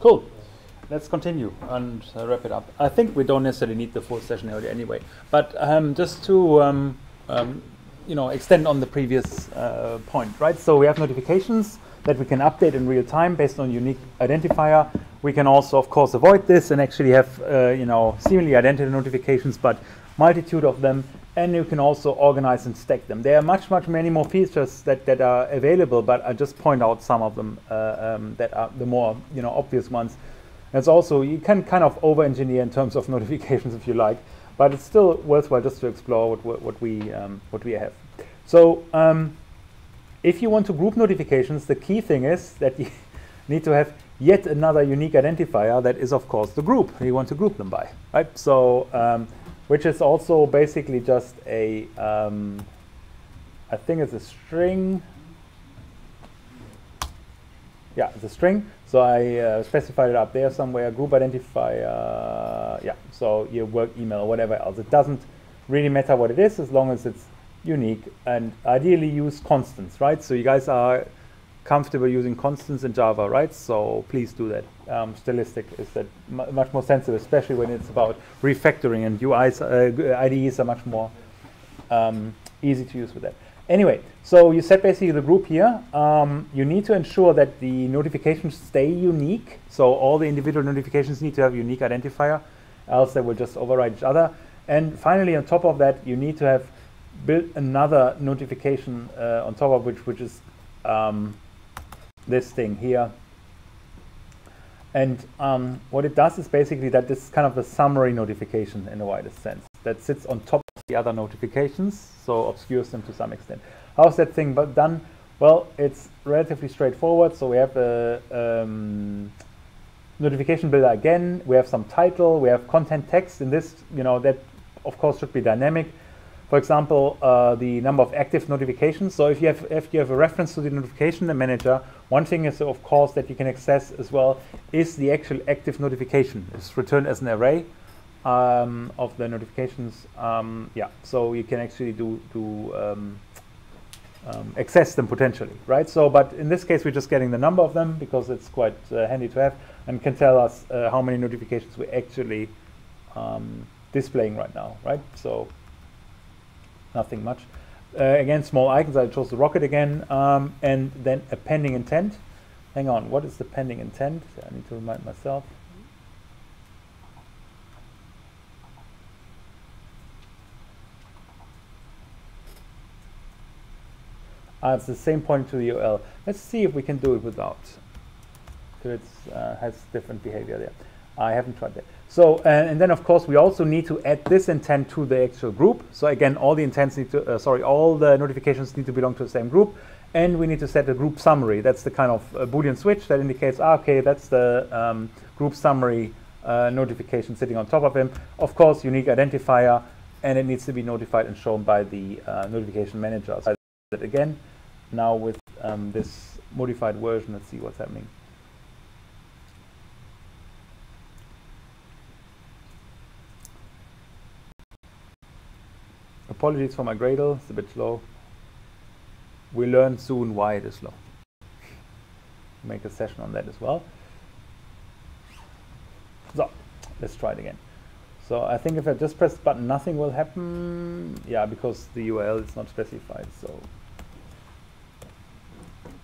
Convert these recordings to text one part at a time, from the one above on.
Cool. Let's continue and wrap it up. I think we don't necessarily need the full session anyway, but just to extend on the previous point, right? So we have notifications that we can update in real time based on unique identifier. We can also, of course, avoid this and actually have seemingly identical notifications, but multitude of them. And you can also organize and stack them. There are many more features that are available, but I just point out some of them that are the more obvious ones. It's also, you can kind of over-engineer in terms of notifications if you like, but it's still worthwhile just to explore what we have. So if you want to group notifications, the key thing is that you need to have yet another unique identifier that is, of course, the group you want to group them by, right? So which is also basically just a, I think it's a string. Yeah, it's a string. So I specified it up there somewhere, group identifier, yeah, so your work email or whatever else. It doesn't really matter what it is as long as it's unique, and ideally use constants, right? So you guys are comfortable using constants in Java, right? So please do that. Stylistic is that much more sensitive, especially when it's about refactoring, and UIs, IDEs are much more easy to use with that. Anyway, so you set basically the group here. You need to ensure that the notifications stay unique. So all the individual notifications need to have a unique identifier, else they will just override each other. And finally, on top of that, you need to have built another notification on top of which is this thing here. And what it does is basically that this is kind of the summary notification in the widest sense that sits on top of the other notifications, so obscures them to some extent. How's that thing done? Well, it's relatively straightforward. So we have a notification builder again. We have some title. We have content text in this. That of course should be dynamic. For example, the number of active notifications. So if you have a reference to the notification manager, one thing is of course that you can access as well is the actual active notification. It's returned as an array of the notifications. Yeah, so you can actually access them potentially, right? So, but in this case, we're just getting the number of them because it's quite handy to have and can tell us how many notifications we're actually displaying right now, right? So nothing much. Again, small icons. I chose the rocket again, and then a pending intent. Hang on, what is the pending intent? I need to remind myself. It's the same point to the URL. Let's see if we can do it without. So it has different behavior there. I haven't tried that. So, and then of course we also need to add this intent to the actual group. So again, all the intents need to, all the notifications need to belong to the same group. And we need to set a group summary. That's the kind of Boolean switch that indicates, okay, that's the group summary notification sitting on top of him. Of course, unique identifier, and it needs to be notified and shown by the notification manager. So that again, now with this modified version, let's see what's happening. Apologies for my Gradle, it's a bit slow. We'll learn soon why it is slow. Make a session on that as well. So, let's try it again. So I think if I just press the button, nothing will happen. Yeah, because the URL is not specified, so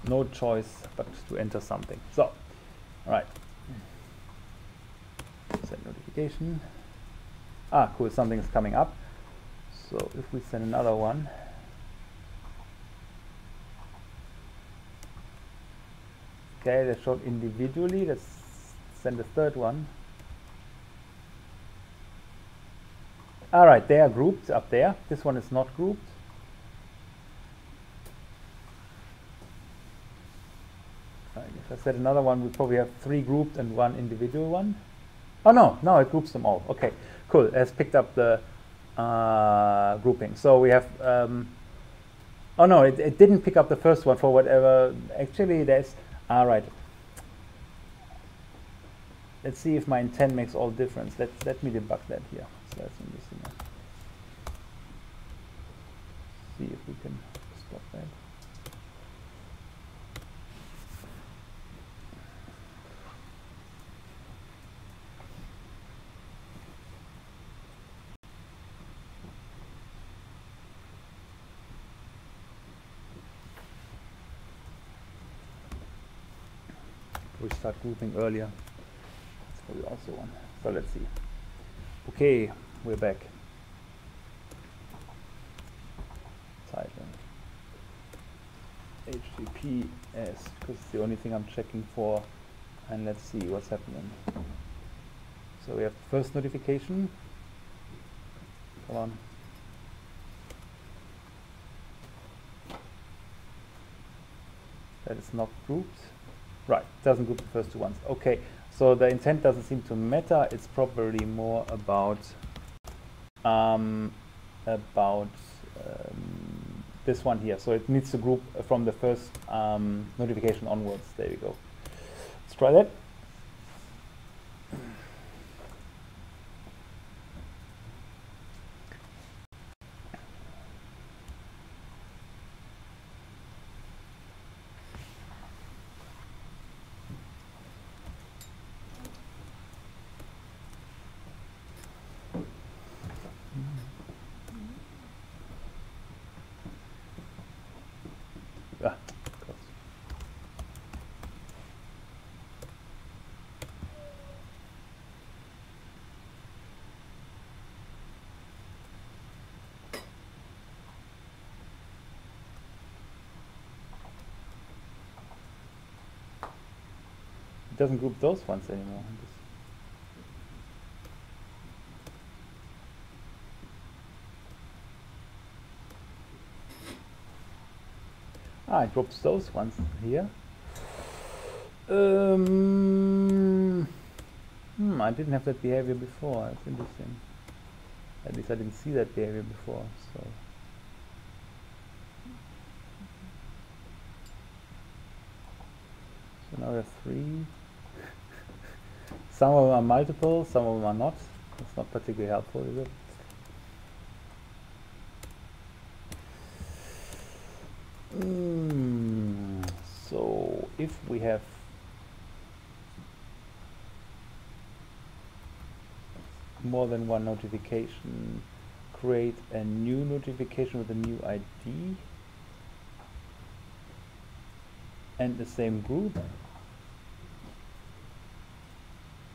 no choice but to enter something. So, all right. Set notification. Ah, cool, something is coming up. So if we send another one, okay, that's showed individually. Let's send a third one. All right, they are grouped up there. This one is not grouped. If I set another one, we probably have 3 grouped and 1 individual one. Oh no, no, it groups them all. Okay, cool. It has picked up the grouping. So we have, oh no, it didn't pick up the first one for whatever. Actually, there's, all right. Let's see if my intent makes all difference. Let me debug that here. So that's interesting. See if we can stop that. we start grouping earlier. That's probably also one. So let's see. Okay, we're back. Title. HTTPS, because it's the only thing I'm checking for. And let's see what's happening. So we have the first notification. Come on. That is not grouped. Right, doesn't group the first two ones. Okay, so the intent doesn't seem to matter. It's probably more about this one here. So it needs to group from the first notification onwards. There we go. Let's try that. It doesn't group those ones anymore. It groups those ones here. I didn't have that behavior before. That's interesting. At least I didn't see that behavior before. So now we have 3. Some of them are multiple, some of them are not. That's not particularly helpful, is it? So if we have more than one notification, create a new notification with a new ID and the same group.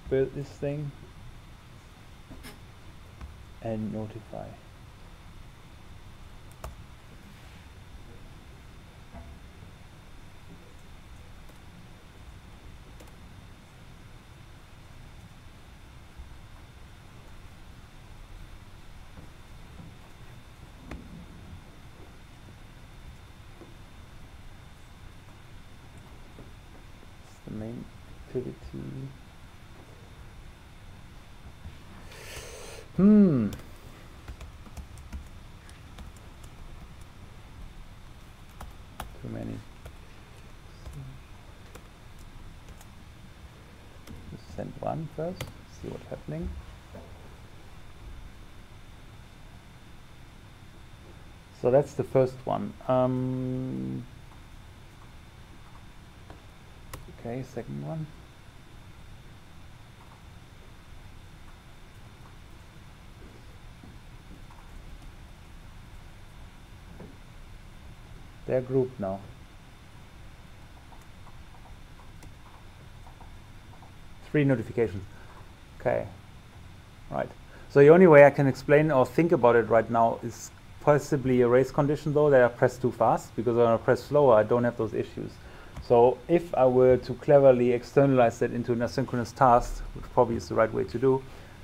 Build this thing and notify. It's the main activity. Too many. Just send one first, see what's happening. So that's the first one. Okay, second one. They're grouped now. Three notifications. Okay. Right. So the only way I can explain or think about it right now is possibly a race condition, though. They are pressed too fast, because when I press slower, I don't have those issues. So if I were to cleverly externalize that into an asynchronous task, which probably is the right way to do,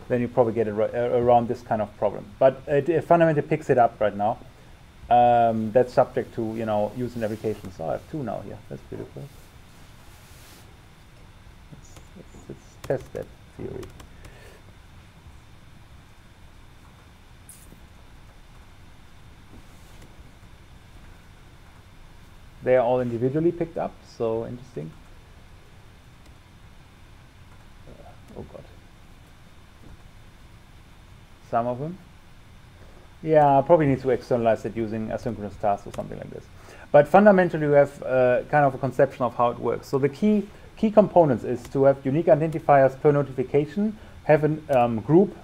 then you probably get around this kind of problem. But it fundamentally picks it up right now. That's subject to, use in application. So I have 2 now here. That's beautiful. Let's test that theory. They are all individually picked up, so interesting. Oh God. Some of them. Yeah, I probably need to externalize it using asynchronous tasks or something like this. But fundamentally, we have kind of a conception of how it works. So the key components is to have unique identifiers per notification, have a group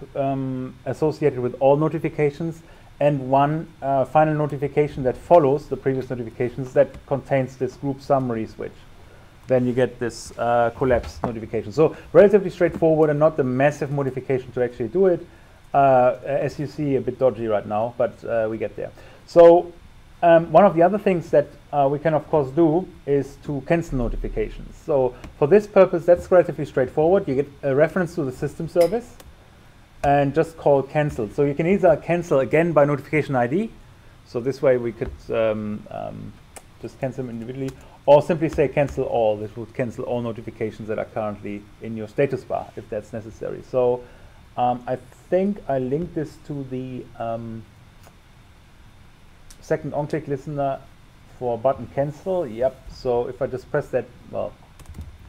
associated with all notifications, and one final notification that follows the previous notifications that contains this group summary switch. then you get this collapse notification. So relatively straightforward and not the massive modification to actually do it. As you see, a bit dodgy right now, but we get there. So one of the other things that we can of course do is to cancel notifications. So for this purpose, that's relatively straightforward. You get a reference to the system service and just call cancel. So you can either cancel again by notification ID. So this way we could just cancel them individually, or simply say cancel all. This would cancel all notifications that are currently in your status bar if that's necessary. So I think I linked this to the second OnClick listener for button cancel. Yep. So if I just press that, well,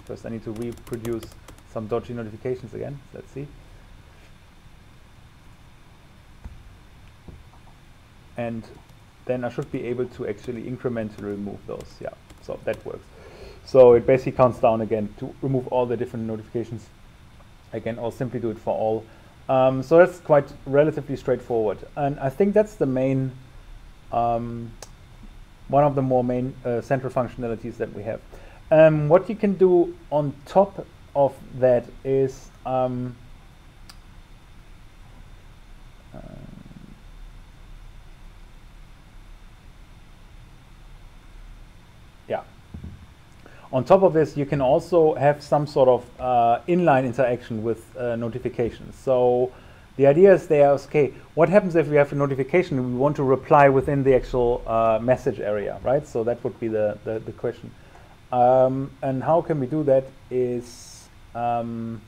first I need to reproduce some dodgy notifications again. Let's see. And then I should be able to actually incrementally remove those. Yeah, so that works. So it basically counts down again to remove all the different notifications again, or simply do it for all. So that's quite relatively straightforward. And I think that's the main, one of the more main central functionalities that we have. What you can do on top of that is on top of this, you can also have some sort of inline interaction with notifications. So the idea is there, okay, what happens if we have a notification and we want to reply within the actual message area, right? So that would be the question. And how can we do that is, let me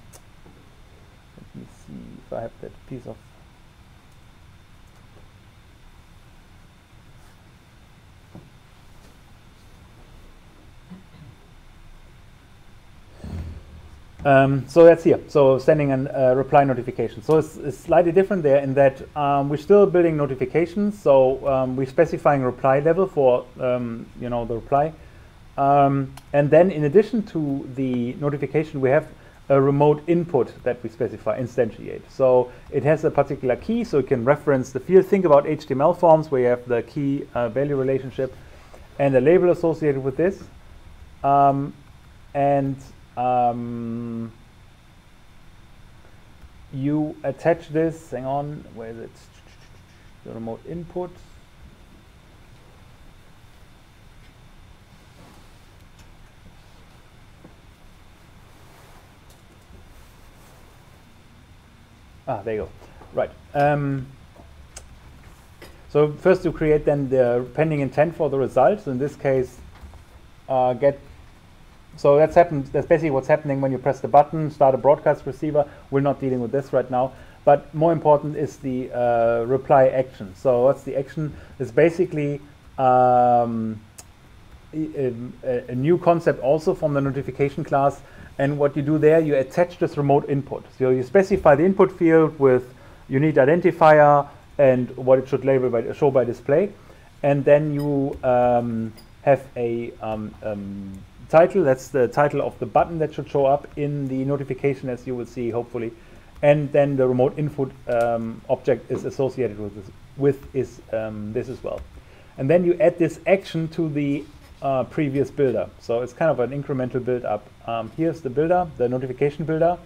see if I have that piece of, so that's here. So sending a reply notification. So it's slightly different there in that we're still building notifications. So we're specifying reply level for you know, the reply, and then in addition to the notification, we have a remote input that we specify, instantiate. So it has a particular key, so it can reference the field. Think about HTML forms where you have the key value relationship and a label associated with this, and you attach this, hang on, where is it? The remote input. Ah, there you go. Right. So first you create then the pending intent for the results. In this case, get. So that's basically what's happening when you press the button, start a broadcast receiver. We're not dealing with this right now. But more important is the reply action. So what's the action? It's basically a new concept also from the notification class. And what you do there, you attach this remote input. So you specify the input field with unique identifier and what it should label by, show by display. And then you have a title. That's the title of the button that should show up in the notification, as you will see, hopefully. And then the remote input object is associated with this as well. And then you add this action to the previous builder. So it's kind of an incremental build up. Here's the builder, the notification builder.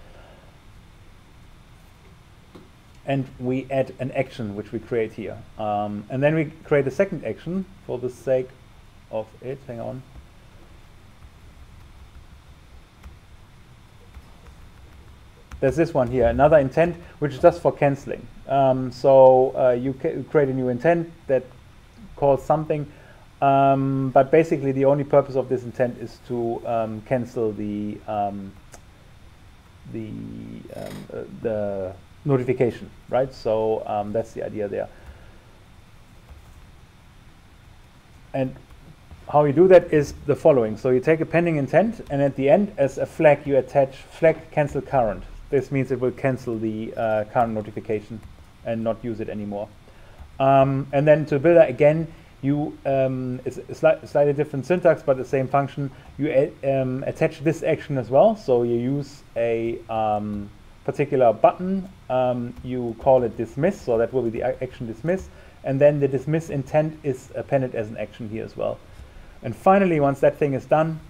And we add an action which we create here. And then we create a second action for the sake of it. Hang on. There's this one here, another intent, which is just for canceling. So you create a new intent that calls something, but basically the only purpose of this intent is to cancel the notification, right? So that's the idea there. And how you do that is the following. So you take a pending intent, and at the end, as a flag, you attach flag cancel current. This means it will cancel the current notification and not use it anymore. And then to builder again, you it's a slightly different syntax, but the same function. You attach this action as well. So you use a particular button. You call it dismiss, so that will be the action dismiss. And then the dismiss intent is appended as an action here as well. And finally, once that thing is done,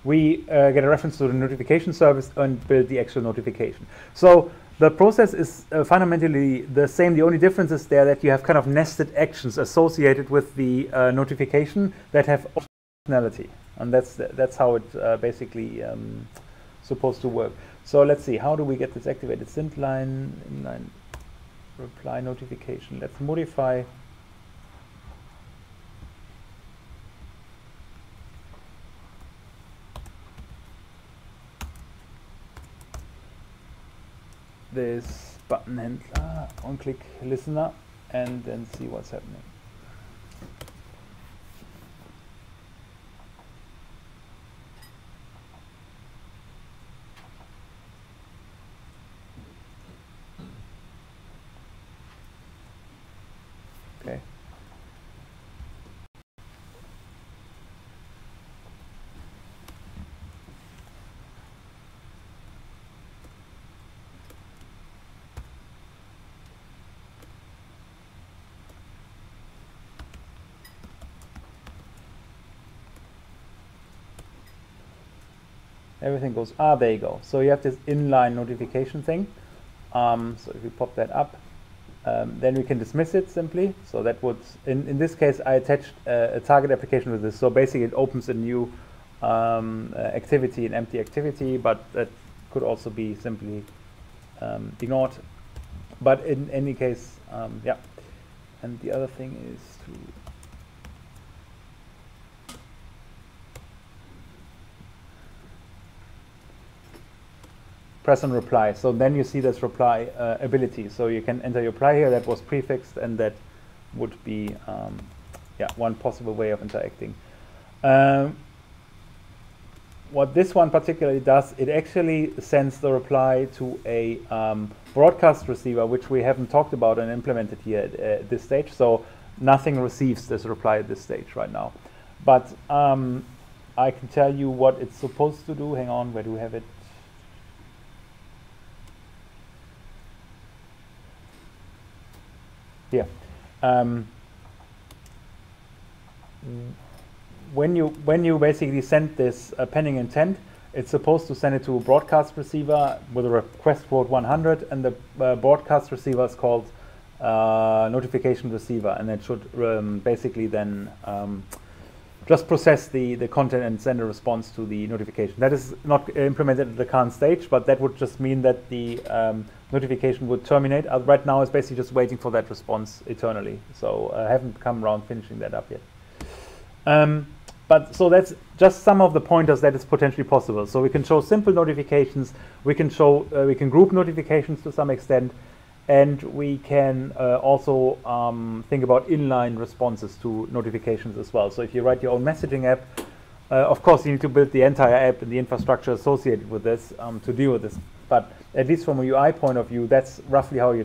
we get a reference to the notification service and build the actual notification. So the process is fundamentally the same. The only difference is there that you have kind of nested actions associated with the notification that have functionality, and that's how it basically supposed to work. So let's see, how do we get this activated? Inline reply notification. Let's modify this button handler, on-click listener, and then see what's happening. Okay. Everything goes, there you go. So you have this inline notification thing. So if you pop that up, then we can dismiss it simply. So that would, in this case, I attached a target application with this. So basically it opens a new activity, an empty activity, but that could also be simply ignored. But in any case, yeah. And the other thing is to press on reply. So then you see this reply ability. So you can enter your reply here. That was prefixed, and that would be yeah, one possible way of interacting. What this one particularly does, it actually sends the reply to a broadcast receiver, which we haven't talked about and implemented here at this stage. So nothing receives this reply at this stage right now. But I can tell you what it's supposed to do. Hang on, where do we have it? Here. When you basically send this pending intent, it's supposed to send it to a broadcast receiver with a request quote 100, and the broadcast receiver is called notification receiver, and it should basically then just process the content and send a response to the notification. That is not implemented at the current stage, but that would just mean that the notification would terminate. Right now it's basically just waiting for that response eternally. So I haven't come around finishing that up yet. But so that's just some of the pointers that is potentially possible. So we can show simple notifications, we can show, we can group notifications to some extent, and we can also think about inline responses to notifications as well. So if you write your own messaging app, of course you need to build the entire app and the infrastructure associated with this to deal with this. But at least from a UI point of view, that's roughly how you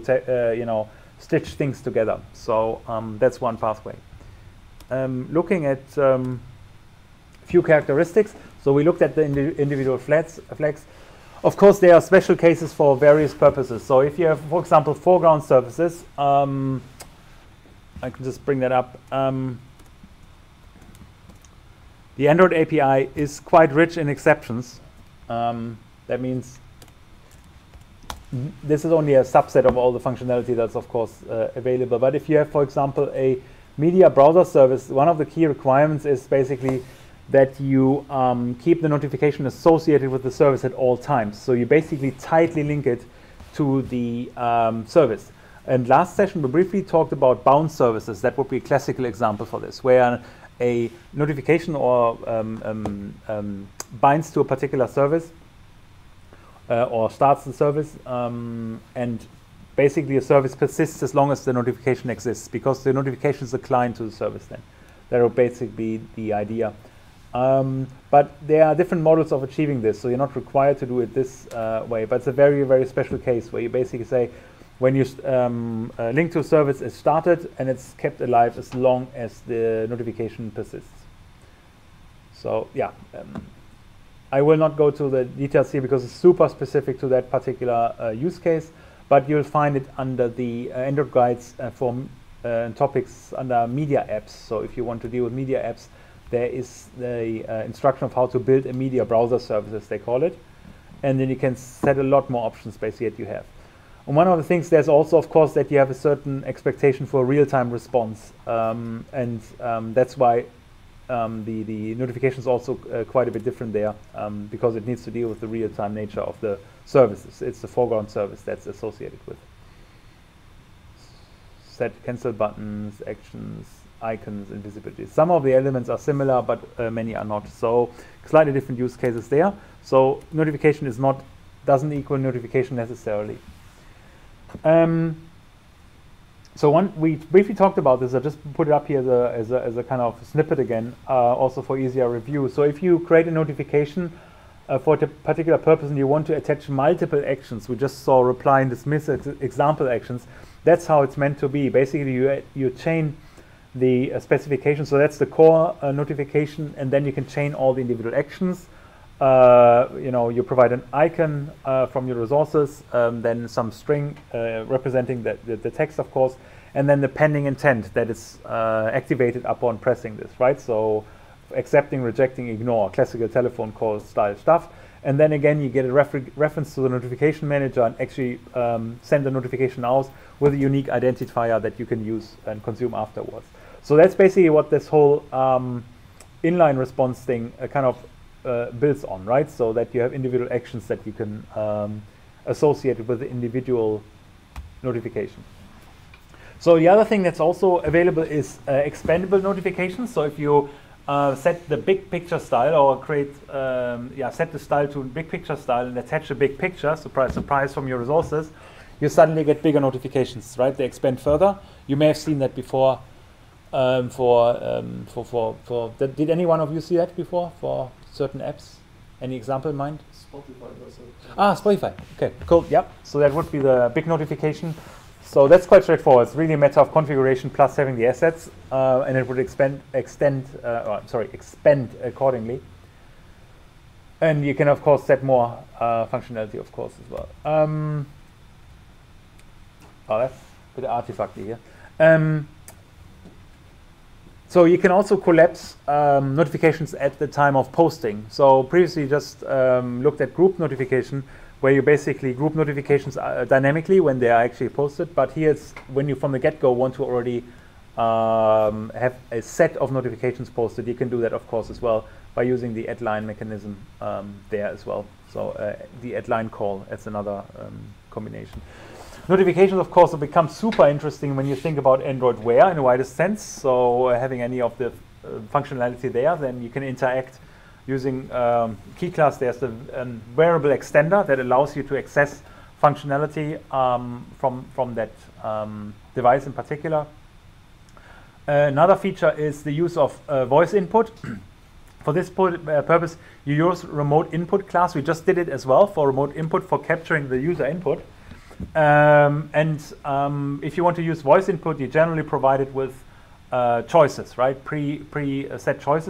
stitch things together. So that's one pathway. Looking at few characteristics. So we looked at the individual flags. Of course, there are special cases for various purposes. So if you have, for example, foreground services, I can just bring that up. The Android API is quite rich in exceptions. That means this is only a subset of all the functionality that's, of course, available. But if you have, for example, a media browser service, one of the key requirements is basically that you keep the notification associated with the service at all times. So you basically tightly link it to the service. And last session, we briefly talked about bound services. That would be a classical example for this, where a notification or binds to a particular service or starts the service, and basically a service persists as long as the notification exists, because the notification is a client to the service then. That will basically be the idea. But there are different models of achieving this, so you're not required to do it this way, but it's a very, very special case where you basically say, when you link to a service is started and it's kept alive as long as the notification persists. So yeah, I will not go to the details here because it's super specific to that particular use case, but you'll find it under the Android guides for topics under media apps. So if you want to deal with media apps, there is the instruction of how to build a media browser service, as they call it. And then you can set a lot more options basically that you have. And one of the things, there's also, of course, that you have a certain expectation for real-time response. That's why the notification is also quite a bit different there, because it needs to deal with the real-time nature of the services. It's the foreground service that's associated with. Set cancel buttons, actions, icons, and visibility. Some of the elements are similar, but many are not. So slightly different use cases there. So notification doesn't equal notification necessarily. So we briefly talked about this. I just put it up here as a kind of snippet again, also for easier review. So if you create a notification for a particular purpose and you want to attach multiple actions, we just saw reply and dismiss example actions. That's how it's meant to be. Basically, you chain the specification. So that's the core notification, and then you can chain all the individual actions. You provide an icon from your resources, then some string representing the text, of course, and then the pending intent that is activated upon pressing this, right? So accepting, rejecting, ignore, classical telephone call style stuff. And then again, you get a reference to the notification manager and actually send the notification out with a unique identifier that you can use and consume afterwards. So that's basically what this whole inline response thing kind of builds on, right? So that you have individual actions that you can associate with the individual notification. So the other thing that's also available is expandable notifications. So if you set the big picture style or set the style to big picture style and attach a big picture, surprise, surprise, from your resources, you suddenly get bigger notifications, right? They expand further. You may have seen that before. Did any one of you see that before for certain apps? Any example in mind? Spotify does it. Spotify. Okay, cool. Yep. So that would be the big notification. So that's quite straightforward. It's really a matter of configuration plus having the assets, and it would expand accordingly. And you can, of course, set more functionality, of course, as well. That's a bit artifacty here. So you can also collapse notifications at the time of posting. So previously you just looked at group notification, where you basically group notifications dynamically when they are actually posted. But here it's when you from the get-go want to already have a set of notifications posted. You can do that, of course, as well by using the add line mechanism there as well. So the add line call, that's another combination. Notifications, of course, will become super interesting when you think about Android Wear in the widest sense. So having any of the functionality there, then you can interact using key class. There's the wearable extender that allows you to access functionality from that device in particular. Another feature is the use of voice input. For this purpose, you use remote input class. We just did it as well for remote input for capturing the user input. If you want to use voice input, you generally provide it with choices, right? Pre-set choices.